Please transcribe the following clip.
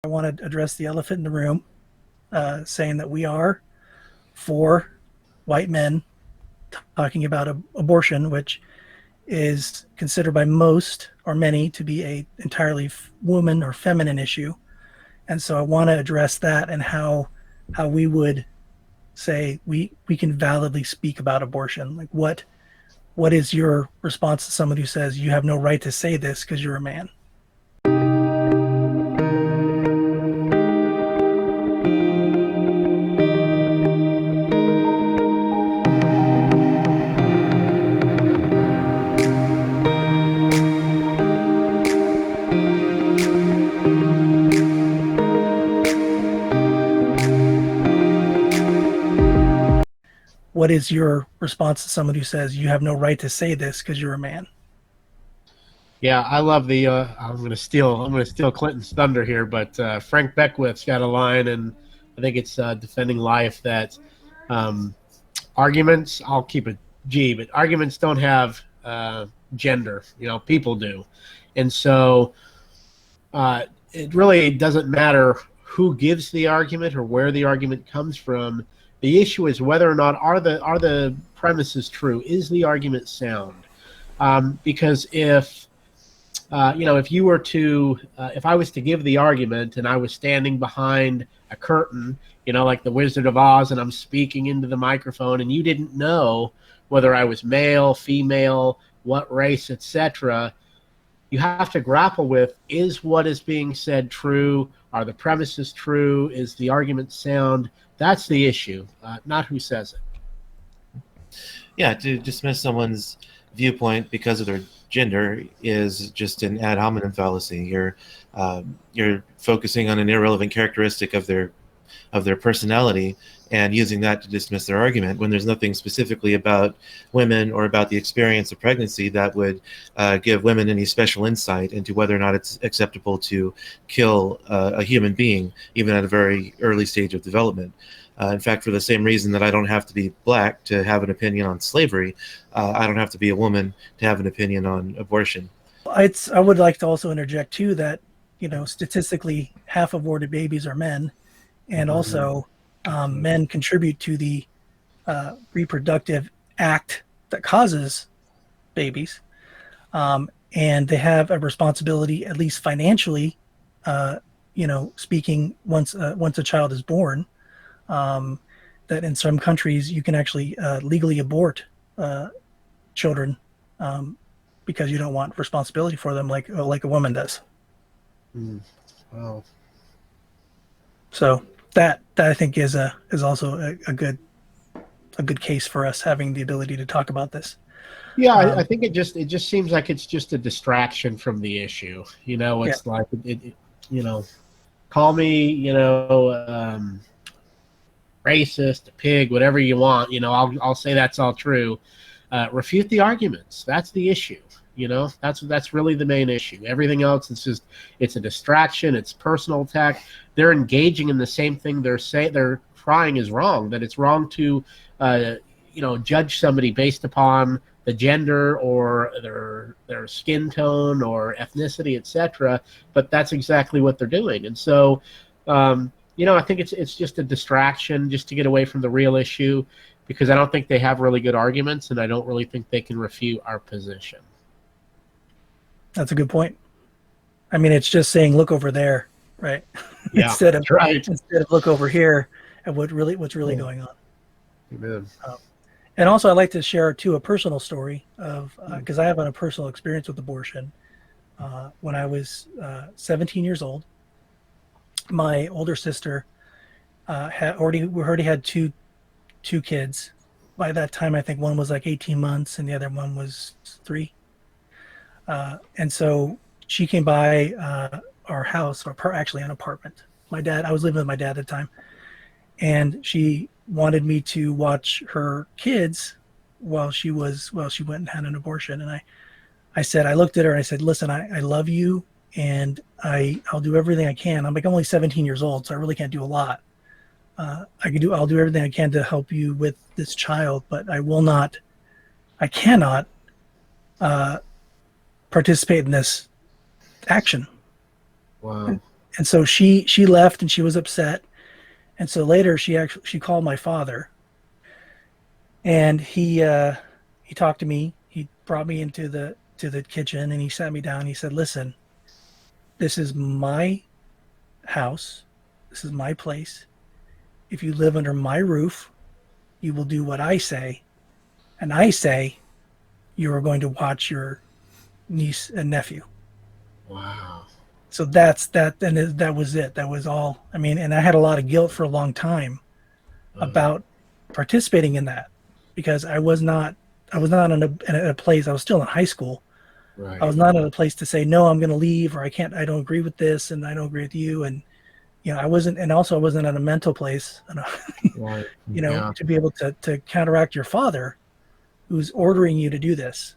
I want to address the elephant in the room, saying that we are four white men talking about abortion, which is considered by most or many to be a entirely woman or feminine issue. And so I want to address that and how we would say we can validly speak about abortion. Like what is your response to someone who says you have no right to say this because you're a man? What is your response to someone who says you have no right to say this because you're a man? Yeah, I love the. I'm gonna steal Clinton's thunder here, but Frank Beckwith's got a line, and I think it's defending life that arguments. I'll keep it G, but arguments don't have gender. People do, and so it really doesn't matter who gives the argument or where the argument comes from. The issue is whether or not are the premises true. Is the argument sound? Because if you were to, if I was to give the argument and I was standing behind a curtain, like the Wizard of Oz, and I'm speaking into the microphone, and you didn't know whether I was male, female, what race, etc., you have to grapple with, is what is being said true? Are the premises true? Is the argument sound? That's the issue, not who says it. Yeah, to dismiss someone's viewpoint because of their gender is just an ad hominem fallacy. You're focusing on an irrelevant characteristic of their personality and using that to dismiss their argument when there's nothing specifically about women or about the experience of pregnancy that would give women any special insight into whether or not it's acceptable to kill a human being, even at a very early stage of development. In fact, for the same reason that I don't have to be black to have an opinion on slavery, I don't have to be a woman to have an opinion on abortion. I would like to also interject too that statistically half of aborted babies are men, and also men contribute to the reproductive act that causes babies, and they have a responsibility, at least financially, speaking once a child is born. That in some countries you can actually legally abort children because you don't want responsibility for them like a woman does. Wow. So that I think is also a good case for us having the ability to talk about this. Yeah, I think it just seems like it's just a distraction from the issue. It's like call me racist, a pig, whatever you want. I'll say that's all true. Refute the arguments. That's the issue. That's really the main issue. Everything else is it's a distraction. It's personal attack. They're engaging in the same thing they're trying is wrong. That it's wrong to judge somebody based upon the gender or their skin tone or ethnicity, etc. But that's exactly what they're doing. And so I think it's just a distraction just to get away from the real issue, because I don't think they have really good arguments, and I don't really think they can refute our position. That's a good point. I mean, it's just saying, look over there, right? Yeah, instead of look over here at what's really going on. Amen. And also, I'd like to share too a personal story of because I have a personal experience with abortion. When I was 17 years old, my older sister had already had two kids. By that time, I think one was like 18 months and the other one was 3. And so she came by our house, or actually an apartment. I was living with my dad at the time, and she wanted me to watch her kids while she went and had an abortion. And I looked at her and I said, listen, I love you, and I'll do everything I can. I'm only 17 years old, so I really can't do a lot. I'll do everything I can to help you with this child, but I cannot participate in this action. Wow. And so she left and she was upset. And so later she called my father, and he talked to me. He brought me into the kitchen and he sat me down. He said, "Listen, this is my house. This is my place. If you live under my roof, you will do what I say. And I say you are going to watch your niece and nephew." Wow. So that's that. And that was it. That was all. I mean, and I had a lot of guilt for a long time about participating in that, because I was not in a place. I was still in high school. Right. I was not in a place to say, no, I'm going to leave, or I can't, I don't agree with this, and I don't agree with you. And, I wasn't, and also I wasn't at a mental place, Right. to be able to counteract your father who's ordering you to do this.